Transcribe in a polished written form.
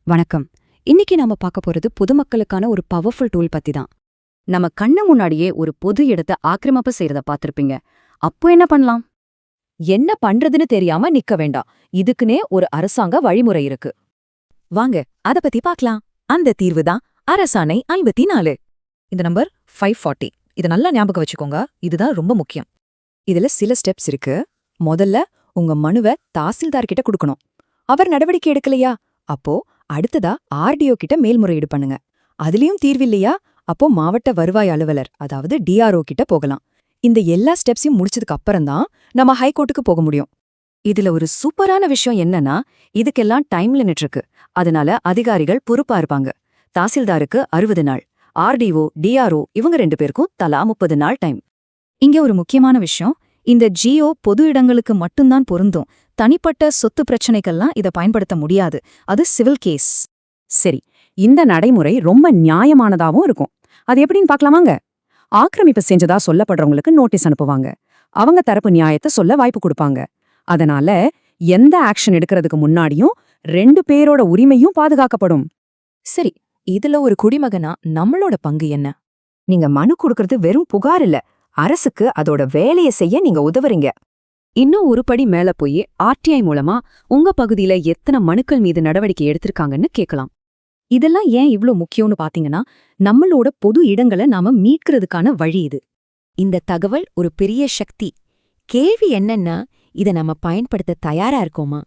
வணக்கம். இன்னைக்கு நாம பார்க்க போறது பொதுமக்களுக்கான ஒரு பவர்ஃபுல் டூல் பத்தி தான். நம்ம கண்ணு முன்னாடியே ஒரு பொது இடத்தை ஆக்கிரமிப்பு செய்யறத பார்த்திருப்பீங்க. அப்போ என்ன பண்ணலாம்? என்ன பண்றதுன்னு தெரியாம நிக்க வேண்டாம். இதுக்குன்னே ஒரு அரசாங்க வழிமுறை இருக்கு. வாங்க அத பத்தி பார்க்கலாம். அந்த தீர்வு தான் அரசாணை 54. இந்த நம்பர் 540. இத நல்லா ஞாபகம் வச்சுக்கோங்க. இதுதான் ரொம்ப முக்கியம். இதுல சில ஸ்டெப்ஸ் இருக்கு. முதல்ல உங்க மனுவை தாசில்தார் கிட்ட கொடுக்கணும். அவர் நடவடிக்கை எடுக்கலையா? அப்போ அடுத்ததா ஆர்டிஓ கிட்ட மேல்முறையீடு பண்ணுங்க. அதுலயும் தீர்வில்லையா? அப்போ மாவட்ட வருவாய் அலுவலர் அதாவது டிஆர்ஓ கிட்ட போகலாம். இந்த எல்லா ஸ்டெப்ஸையும் முடிச்சதுக்கு அப்புறம்தான் நம்ம ஹைகோர்ட்டுக்கு போக முடியும். இதுல ஒரு சூப்பரான விஷயம் என்னன்னா, இதுக்கெல்லாம் டைம் லிமிட் இருக்கு. அதனால அதிகாரிகள் பொறுப்பா இருப்பாங்க. தாசில்தாருக்கு 60 நாள், ஆர்டிஓ, டிஆர்ஓ இவங்க 2 பேருக்கும் தலா 30 நாள் டைம். இங்க ஒரு முக்கியமான விஷயம். இந்த ஜியோ பொது இடங்களுக்கு மட்டும்தான் பொருந்தும். தனிப்பட்ட சொத்து பிரச்சனைக்கெல்லாம் இத பயன்படுத்த முடியாது. அது சிவில் கேஸ். சரி, இந்த நடைமுறை ரொம்ப நியாயமானதாவும் இருக்கும். அது எப்படின்னு பார்க்கலாமாங்க? ஆக்கிரமிப்பு செஞ்சதா சொல்லப்படுறவங்களுக்கு நோட்டீஸ் அனுப்புவாங்க. அவங்க தரப்பு நியாயத்தை சொல்ல வாய்ப்பு கொடுப்பாங்க. அதனால எந்த ஆக்ஷன் எடுக்கிறதுக்கு முன்னாடியும் 2 பேரோட உரிமையும் பாதுகாக்கப்படும். சரி, இதுல ஒரு குடிமகனா நம்மளோட பங்கு என்ன? நீங்க மனு கொடுக்கறது வெறும் புகார் இல்ல, அரசுக்கு அதோட வேலையை செய்ய நீங்க உதவுறீங்க. இன்னும் ஒரு படி மேல போய் ஆர்டிஐ மூலமா உங்க பகுதியில எத்தனை மனுக்கள் மீது நடவடிக்கை எடுத்திருக்காங்கன்னு கேட்கலாம். இதெல்லாம் ஏன் இவ்ளோ முக்கியம்னு பாத்தீங்கன்னா, நம்மளோட பொது இடங்களை நாம மீட்கிறதுக்கான வழி இது. இந்த தகவல் ஒரு பெரிய சக்தி. கேள்வி என்னன்னா, இத நம்ம பயன்படுத்த தயாரா இருக்கோமா?